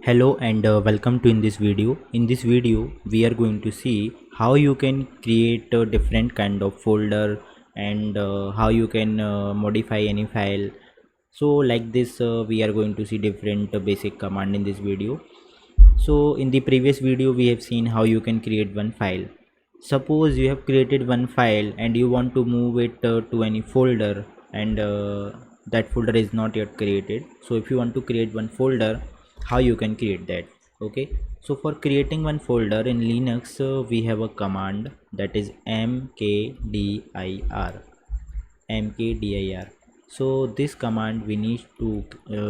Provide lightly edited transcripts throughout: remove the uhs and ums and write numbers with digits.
Hello and welcome to in this video. In this video we are going to see how you can create a different kind of folder and how you can modify any file. So like this we are going to see different basic command in this video. So in the previous video we have seen how you can create one file. Suppose you have created one file and you want to move it to any folder, and that folder is not yet created. So if you want to create one folder, how you can create that? Okay, so for creating one folder in Linux we have a command that is mkdir. So this command we need to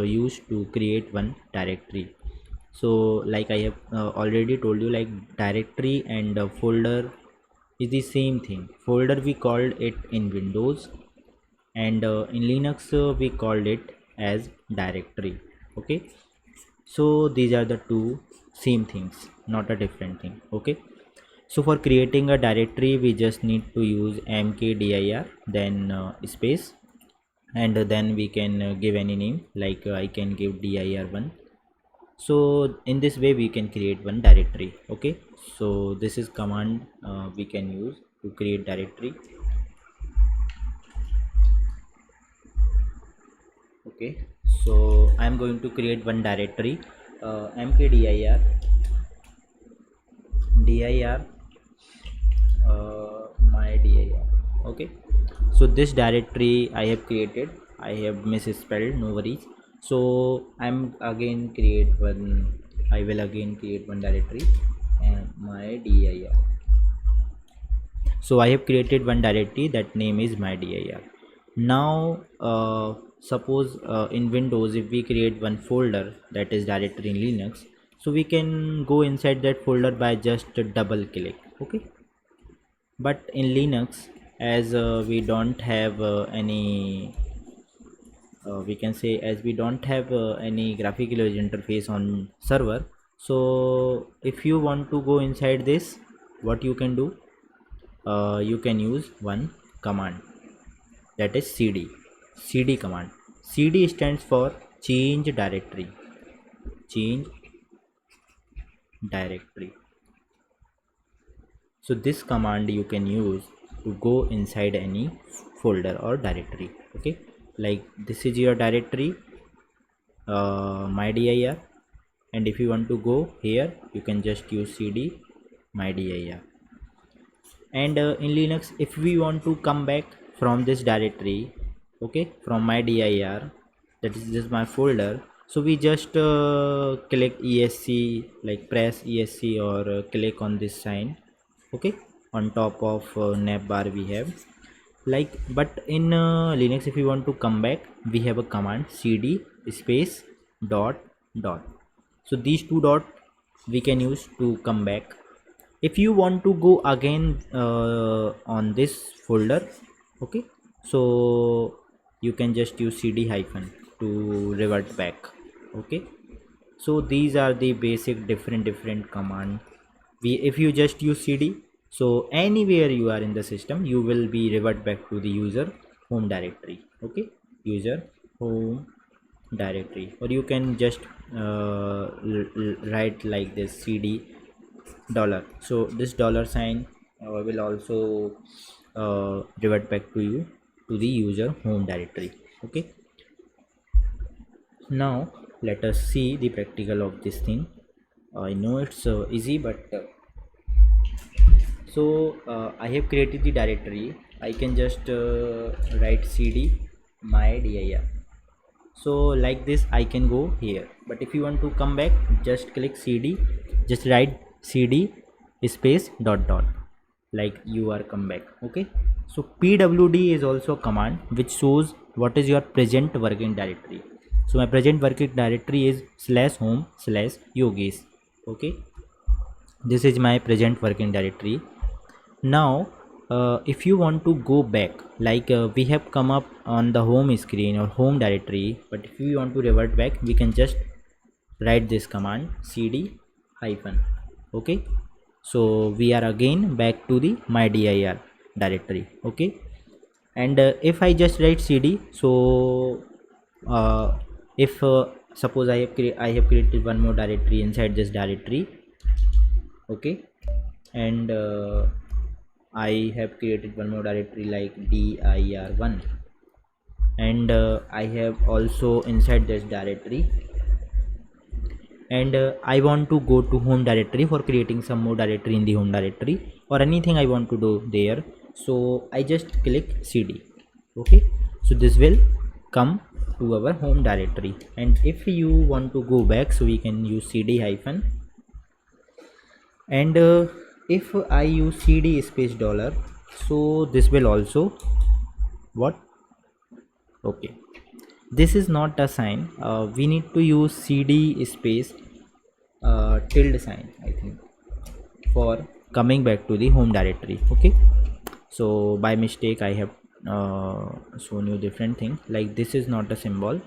use to create one directory. So like I have already told you, like directory and folder is the same thing. Folder we called it in Windows, and in Linux we called it as directory. Okay, so these are the two same things, not a different thing. Okay, so for creating a directory we just need to use mkdir, then space, and then we can give any name, like I can give dir1. So in this way we can create one directory. Okay, so this is command we can use to create directory. Okay, so I'm going to create one directory, mkdir dir my dir. Okay, so this directory I have created, I have misspelled, no worries. So I will again create one directory and my dir. So I have created one directory, that name is my dir. Now suppose in Windows if we create one folder, that is directory in Linux, so we can go inside that folder by just double click. Okay, but in Linux, as we don't have any we can say, as we don't have any graphical user interface on server, so if you want to go inside this, what you can do, you can use one command, that is cd command. Cd stands for change directory. So this command you can use to go inside any folder or directory. Okay, like this is your directory, my dir, and if you want to go here you can just use cd my dir. And in Linux if we want to come back from this directory, okay, from my dir, that is just my folder, so we just click esc, like press esc or click on this sign. Okay, on top of navbar we have, like, but in Linux if we want to come back, we have a command cd space dot dot. So these two dot we can use to come back. If you want to go again on this folder, okay, so you can just use cd hyphen to revert back. Okay, so these are the basic different command. If you just use cd, so anywhere you are in the system you will be revert back to the user home directory. Okay, user home directory, or you can just write like this cd dollar. So this dollar sign will also revert back to you to the user home directory. Okay, now let us see the practical of this thing. I know it's easy, but I have created the directory. I can just write cd my dir. So like this I can go here, but if you want to come back, just click cd, just write cd space dot dot, like you are come back. Okay, so pwd is also a command which shows what is your present working directory. So my present working directory is /home/yogesh. Okay, this is my present working directory. Now if you want to go back, like we have come up on the home screen or home directory, but if you want to revert back, we can just write this command cd hyphen. Okay, so we are again back to the my dir directory. Okay, and if I just write cd, so if suppose I have created one more directory inside this directory. Okay, and I have created one more directory like dir1, and I have also inside this directory, and I want to go to home directory for creating some more directory in the home directory or anything I want to do there. So I just click cd. Okay, so this will come to our home directory, and if you want to go back, so we can use cd hyphen, and if I use cd space dollar, so this will also what. Okay, this is not a sign, we need to use cd space tilde sign, I think, for coming back to the home directory. Okay, so by mistake I have shown you different thing, like this is not a symbol,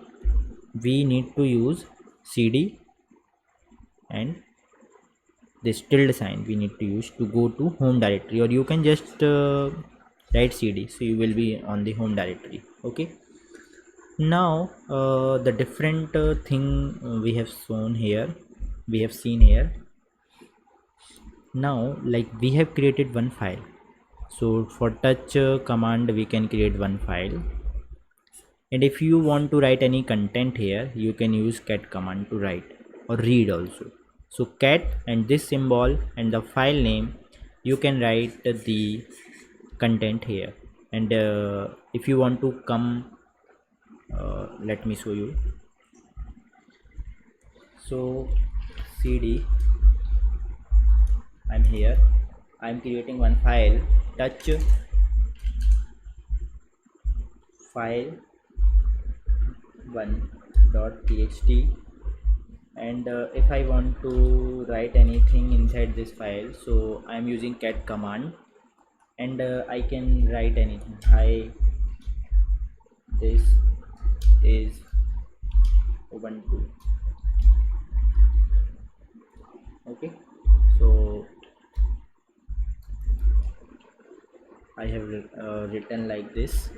we need to use cd and this tilde sign we need to use to go to home directory, or you can just write cd, so you will be on the home directory. Okay, now the different thing we have shown here, we have seen here. Now like we have created one file, so for touch command we can create one file, and if you want to write any content here, you can use cat command to write or read also. So cat and this symbol and the file name, you can write the content here, and if you want to come, let me show you. So cd, I'm here, I'm creating one file, touch file 1.txt, and if I want to write anything inside this file, so I'm using cat command, and I can write anything. Hi, this is Ubuntu. Okay, so I have written like this,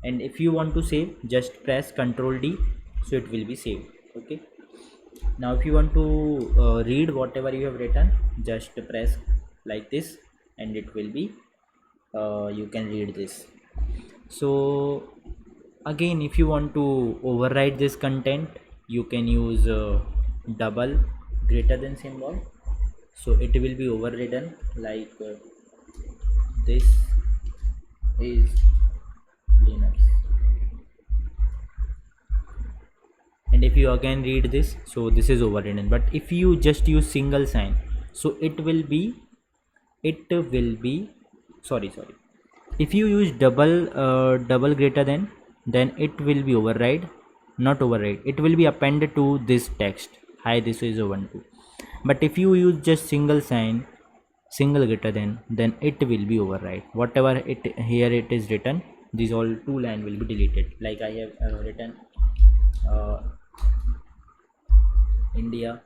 and if you want to save, just press Ctrl D, so it will be saved. Okay, now if you want to read whatever you have written, just press like this, and it will be you can read this. So again, if you want to override this content, you can use double greater than symbol, so it will be overridden like this is Linux. And if you again read this, so this is overridden. But if you just use single sign, so it will be sorry, if you use double greater than, then it will be override, not override, it will be appended to this text, hi, this is Ubuntu. But if you use just single sign, single greater than, then it will be override whatever it here it is written, these all two line will be deleted. Like I have written uh, India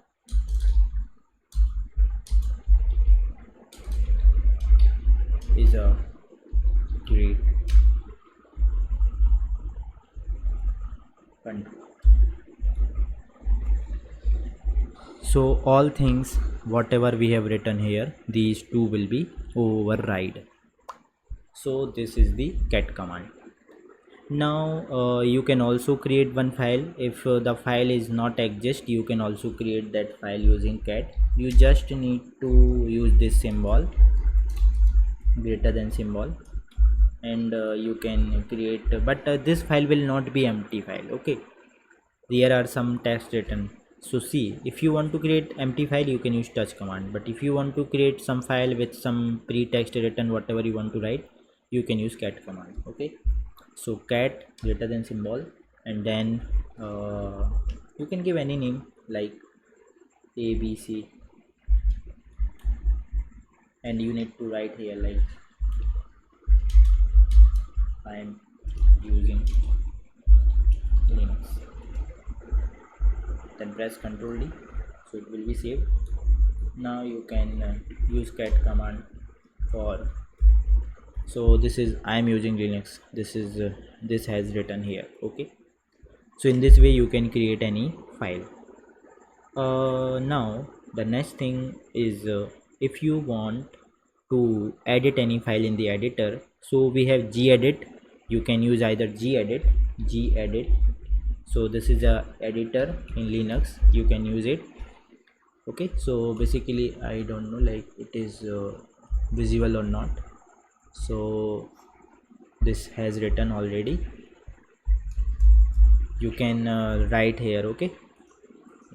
is a great country. So all things whatever we have written here, these two will be override. So this is the cat command. Now you can also create one file. If the file is not exist, you can also create that file using cat. You just need to use this symbol, greater than symbol, and you can create, but this file will not be empty file. Okay, there are some text written. So see, if you want to create empty file, you can use touch command, but if you want to create some file with some pre-text written, whatever you want to write, you can use cat command. Okay, so cat greater than symbol, and then you can give any name like ABC, and you need to write here like I am using Linux, then press Ctrl D, so it will be saved. Now you can use cat command for, so this is I am using Linux, this is this has written here. Okay, So in this way you can create any file. Now the next thing is, if you want to edit any file in the editor, so we have gedit. You can use either gedit. So this is a editor in Linux, you can use it. Okay, so basically I don't know like it is visible or not. So this has written already, you can write here. Okay,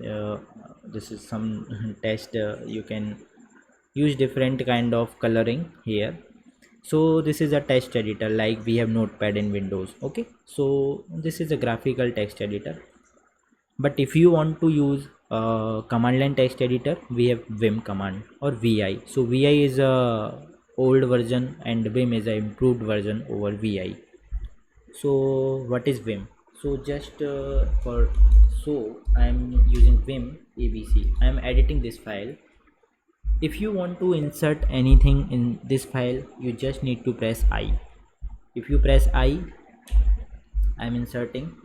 uh, this is some test, you can use different kind of coloring here. So this is a text editor, like we have Notepad in Windows. Okay, so this is a graphical text editor. But if you want to use command line text editor, we have Vim command or Vi. So Vi is a old version and Vim is a improved version over Vi. So what is Vim? So just for, so I am using Vim abc, I am editing this file. If you want to insert anything in this file, you just need to press I. If you press I am inserting.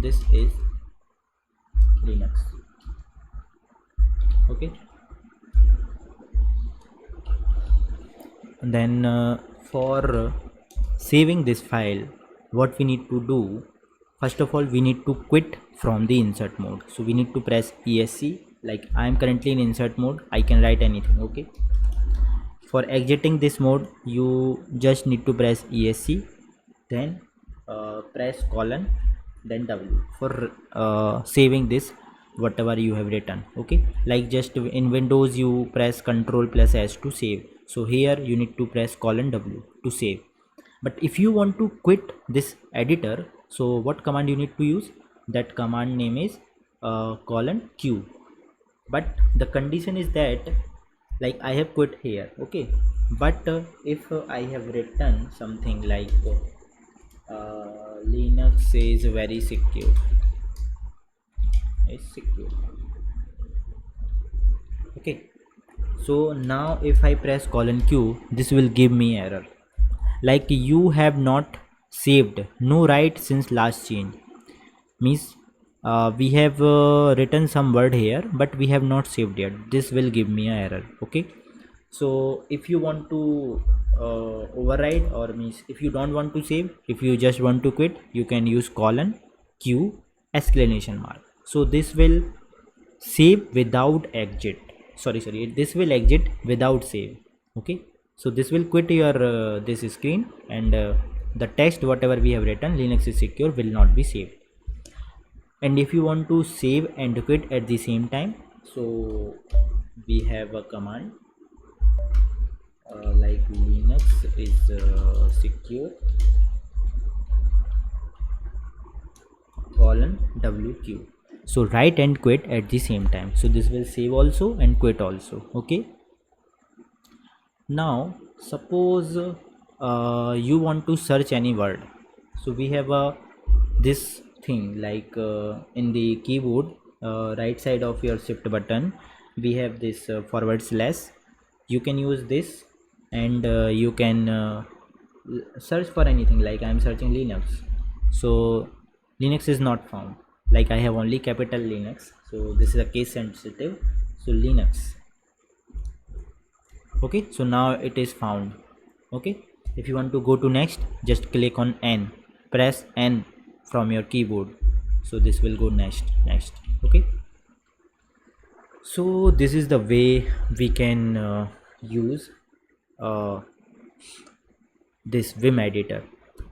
This is Linux. Okay, and then for saving this file, what we need to do, first of all we need to quit from the insert mode. So we need to press ESC. Like I am currently in insert mode, I can write anything. Okay, for exiting this mode you just need to press ESC, then press colon, then W for saving this whatever you have written. Okay, like just in Windows you press Ctrl plus S to save, so here you need to press colon W to save. But if you want to quit this editor, so what command you need to use? That command name is colon Q. But the condition is that, like I have quit here. Okay, but if I have written something like Linux is very secure, is secure. Okay, so now if I press colon Q, this will give me error, like you have not saved, no write since last change. Means we have written some word here but we have not saved yet. This will give me a error. Okay, so if you want to override, or means if you don't want to save, if you just want to quit, you can use colon Q exclamation mark. So this will save without exit. Sorry, this will exit without save. Okay, so this will quit your this screen, and the text whatever we have written, Linux is secure, will not be saved. And if you want to save and quit at the same time, so we have a command like Linux is secure colon WQ. So write and quit at the same time, so this will save also and quit also. Okay, now suppose you want to search any word. So we have a this thing, like in the keyboard, right side of your shift button, we have this forward slash. You can use this, and you can search for anything. Like I am searching Linux, so Linux is not found, like I have only capital Linux, so this is a case sensitive. So Linux. Okay, so now it is found. Okay, if you want to go to next, just click on N, press N from your keyboard, so this will go next. Okay, so this is the way we can use uh, this Vim editor.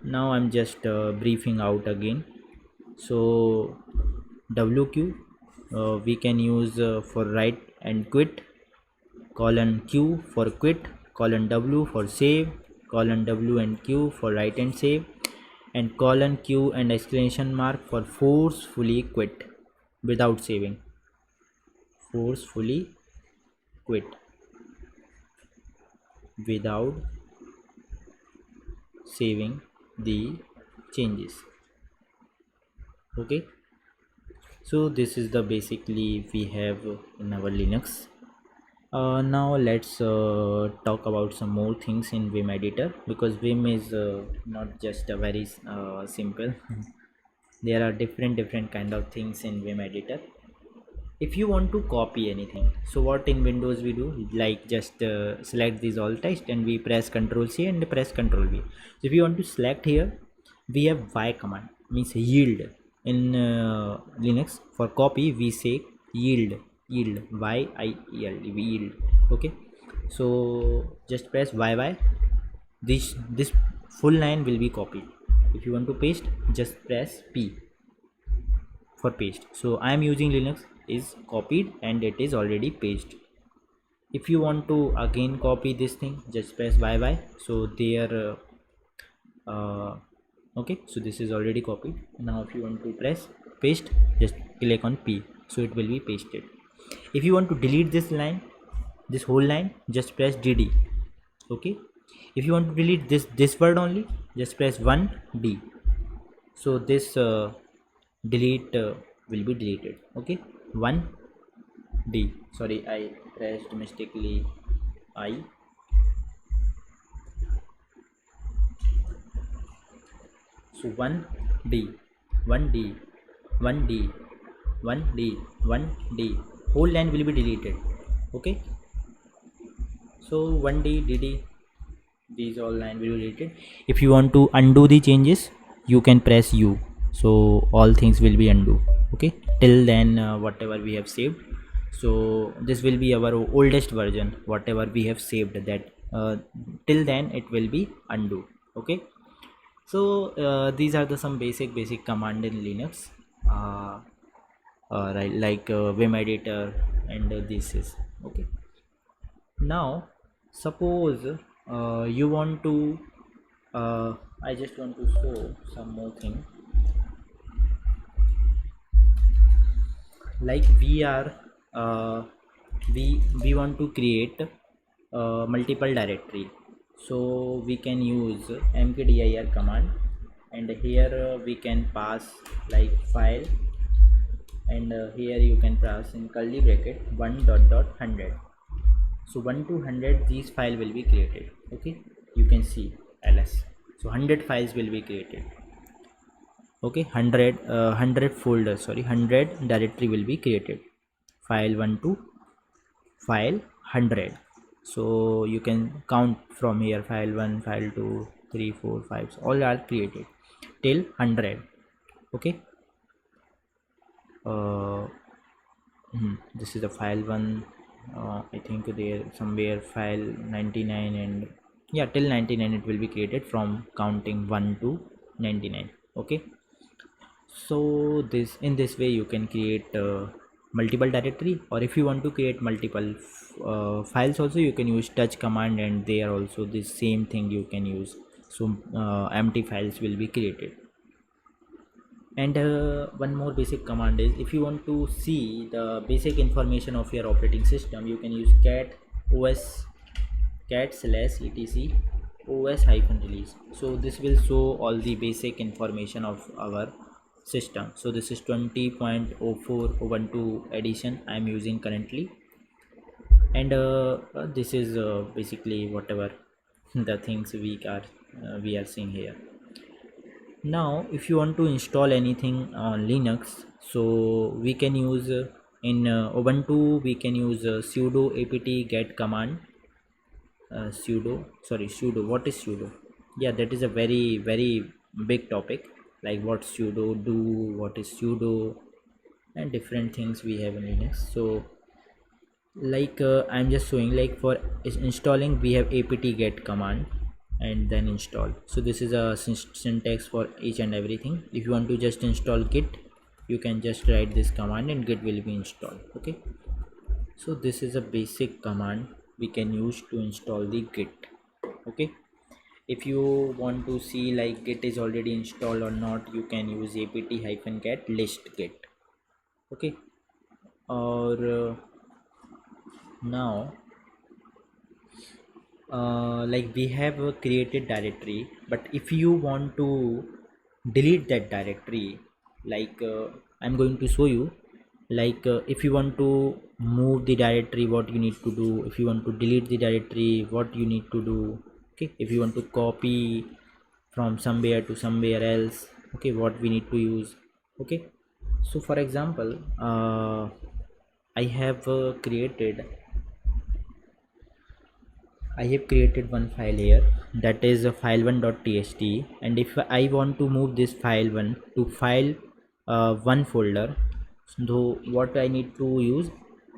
Now I'm just briefing out again. So WQ we can use for write and quit, colon Q for quit, colon W for save, colon W and Q for write and save, and colon Q and exclamation mark for forcefully quit without saving. Forcefully quit without saving the changes. Okay, so this is the basically we have in our Linux. Now let's talk about some more things in Vim editor, because Vim is not just a very simple there are different kind of things in Vim editor. If you want to copy anything, so what in Windows we do, like just select these all text and we press Ctrl C and press Ctrl V. So if you want to select here, we have Y command, means yield. In Linux for copy we say yield, yield. Okay, so just press YY. This full line will be copied. If you want to paste, just press P for paste. So I am using Linux, is copied and it is already pasted. If you want to again copy this thing, just press YY. So there okay, so this is already copied. Now if you want to press paste, just click on P, so it will be pasted. If you want to delete this line, this whole line, just press DD. Okay, if you want to delete this word only, just press 1D. So this delete will be deleted. Okay, 1D. Sorry, I pressed mistakenly I. So 1D, 1D, 1D, 1D, 1D, whole line will be deleted. Okay, so 1D, DD, these all line will be deleted. If you want to undo the changes, you can press U, so all things will be undo. Okay, till then whatever we have saved, so this will be our oldest version, whatever we have saved, that till then it will be undo. Okay, so these are the some basic command in Linux, right, like Vim editor, and this is okay. Now suppose you want to I just want to show some more thing, like we are we want to create multiple directory. So we can use mkdir command, and here we can pass like file, and here you can pass in curly bracket 1 dot dot 100. So 1 to 100 these file will be created. Okay, you can see ls, so 100 files will be created. Okay, 100 folder, sorry, 100 directory will be created, file 1 to file 100. So you can count from here, file 1, file 2, 3, 4, 5, so all are created till 100. Okay, uh, this is the file 1. I think there somewhere file 99, and yeah, till 99 it will be created from counting 1 to 99. Okay, so this, in this way you can create multiple directory, or if you want to create multiple files also, you can use touch command, and they are also the same thing you can use. So empty files will be created. And one more basic command is, if you want to see the basic information of your operating system, you can use cat os cat/etc os-release. So this will show all the basic information of our system. So this is 20.04 Ubuntu edition I am using currently, and this is basically whatever the things we are seeing here. Now if you want to install anything on Linux, so we can use in Ubuntu we can use sudo apt get command. Sudo, what is sudo? Yeah, that is a very big topic, like what sudo do, what is sudo, and different things we have in Linux. So like I'm just showing, like for installing we have apt get command and then install. So this is a syntax for each and everything. If you want to just install git, you can just write this command and git will be installed. Okay, so this is a basic command we can use to install the git. Okay, if you want to see like git is already installed or not, you can use apt-get list git. Okay, or now like we have created directory, but if you want to delete that directory, like I'm going to show you, like if you want to move the directory, what you need to do. If you want to delete the directory, what you need to do. Okay, if you want to copy from somewhere to somewhere else, okay, what we need to use. Okay, so for example, I have created one file here, that is a file1.txt, and if I want to move this file1 to file one folder, so what I need to use,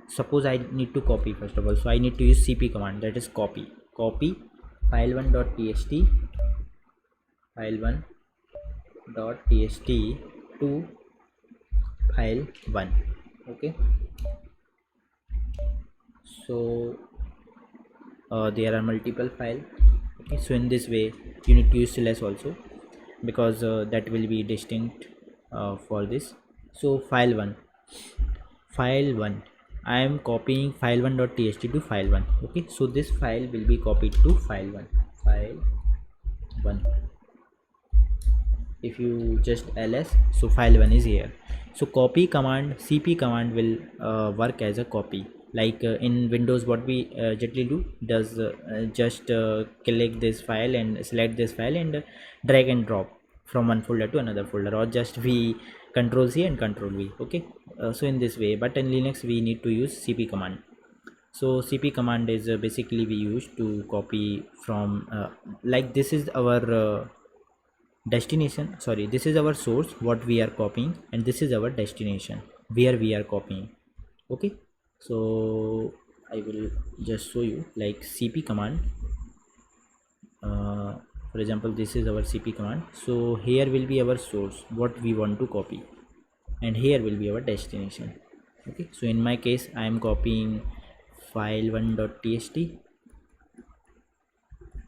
suppose I need to copy first of all, so I need to use cp command, that is copy file1.txt, file1.txt to file1. Okay, so there are multiple file. Okay, so in this way you need to use slash also, because that will be distinct for this. So file1 I am copying file1.txt to file1. Okay, so this file will be copied to file1. If you just ls, so file1 is here. So copy command, cp command will work as a copy, like in windows what we generally do, does just click this file and select this file and drag and drop from one folder to another folder, or just we control c and control v. Okay, so in this way, but in linux we need to use cp command. So cp command is basically we use to copy from like this is our destination, sorry, this is our source what we are copying, and this is our destination where we are copying. Okay, so I will just show you, like cp command, for example this is our cp command, so here will be our source what we want to copy, and here will be our destination. Okay, so in my case I am copying file1.txt,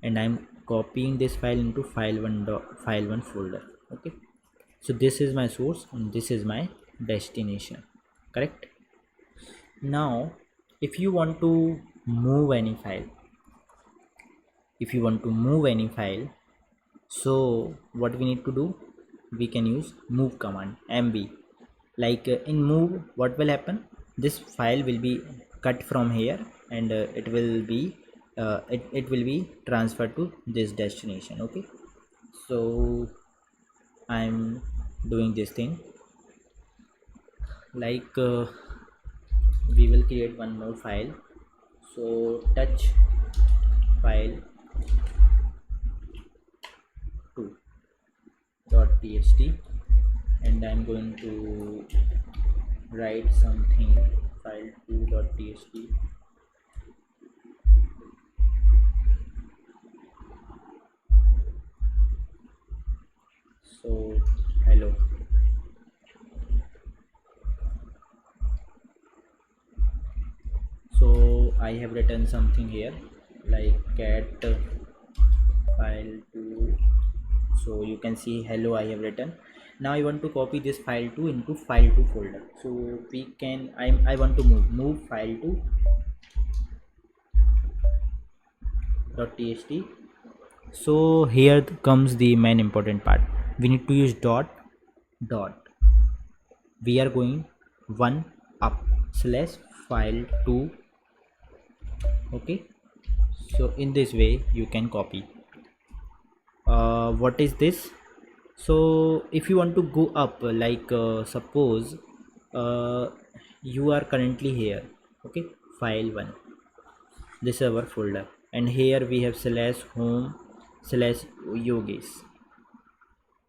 and I'm copying this file into file1 folder. Okay, so this is my source and this is my destination, correct? Now if you want to move any file, so what we need to do, we can use move command, mv. Like in move what will happen, this file will be cut from here, and it will be transferred to this destination. Okay, so I'm doing this thing, like we will create one more file, so touch file 2.txt, and I'm going to write something, file2.txt. So hello, so I have written something here like cat file2, so you can see hello I have written. Now I want to copy this file2 into file2 folder, so we can, I want to move file2.txt. so here comes the main important part, we need to use dot, we are going one up slash file2. Okay, so in this way you can copy. What is this? So if you want to go up, like suppose uh, you are currently here. Okay, file1, this is our folder, and here we have slash home slash yogis,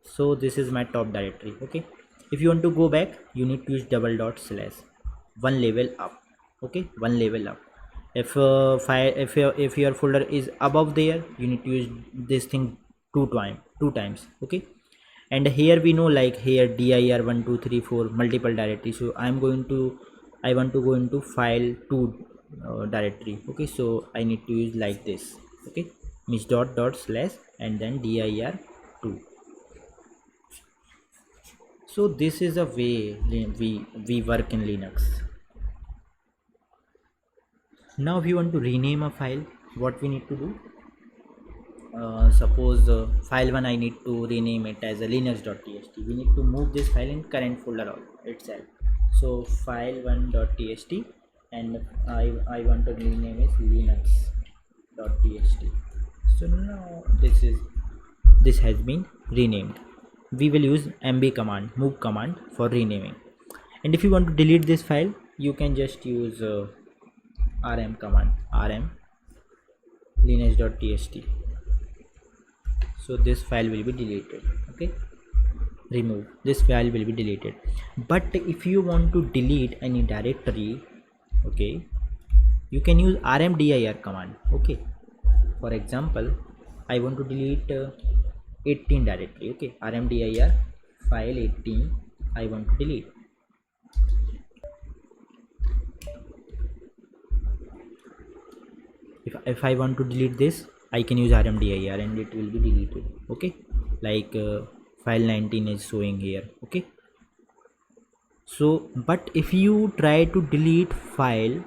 so this is my top directory. Okay, if you want to go back, you need to use double dot slash, one level up. Okay, one level up. If file, if your folder is above there, you need to use this thing two times. Okay, and here we know, like here dir 1 2 3 4 multiple directory, so I want to go into file2 directory. Okay, so I need to use like this. Okay, means dot slash and then dir2. So this is a way we work in linux. Now if you want to rename a file, what we need to do, suppose file1 I need to rename it as a linux.txt, we need to move this file in current folder itself. So file1.txt, and I want to rename it linux.txt. so now this has been renamed. we will use mb command, move command for renaming. And if you want to delete this file, you can just use rm command, rm lineage.txt. So this file will be deleted. Okay, remove, this file will be deleted. But if you want to delete any directory, okay, you can use rmdir command. Okay, for example, I want to delete 18 directory. Okay, rmdir file 18 I want to delete. If I want to delete this, I can use rmdir and it will be deleted. Okay, like file 19 is showing here. Okay, so but if you try to delete file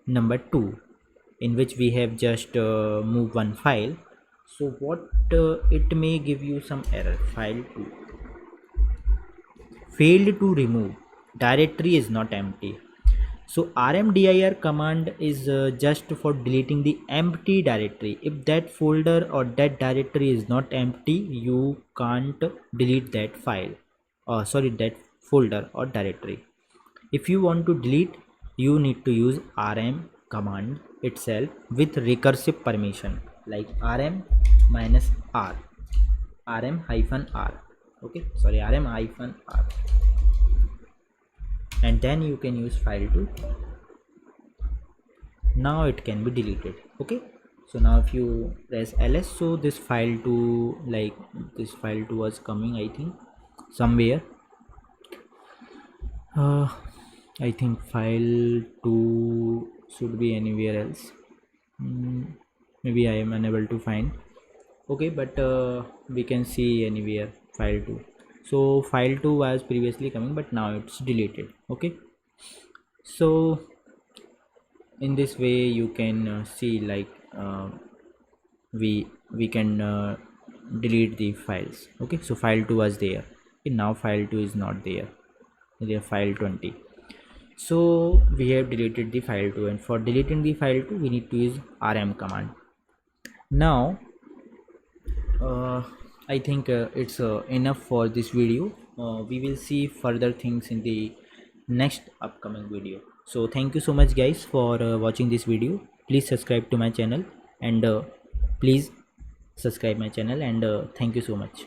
number 2, in which we have just moved one file, so what it may give you some error. File 2 failed to remove, directory is not empty. So rmdir command is just for deleting the empty directory. If that folder or that directory is not empty, you can't delete that file, that folder or directory. If you want to delete, you need to use rm command itself with recursive permission, like rm minus r, rm hyphen r. Okay, sorry, rm hyphen r, and then you can use file 2. Now it can be deleted. Okay, so now if you press ls, so this file 2, like this file 2 was coming, I think somewhere. I think file 2 should be anywhere else. Maybe I am unable to find. Okay, but we can see anywhere file 2. So file 2 was previously coming, but now it's deleted. Okay, so in this way you can see, like we can delete the files. Okay, so file 2 was there. Okay, now file 2 is not there, there file 20. So we have deleted the file 2, and for deleting the file 2 we need to use rm command. Now I think it's enough for this video. We will see further things in the next upcoming video. So thank you so much guys for watching this video. Please subscribe to my channel, and please subscribe my channel, and thank you so much.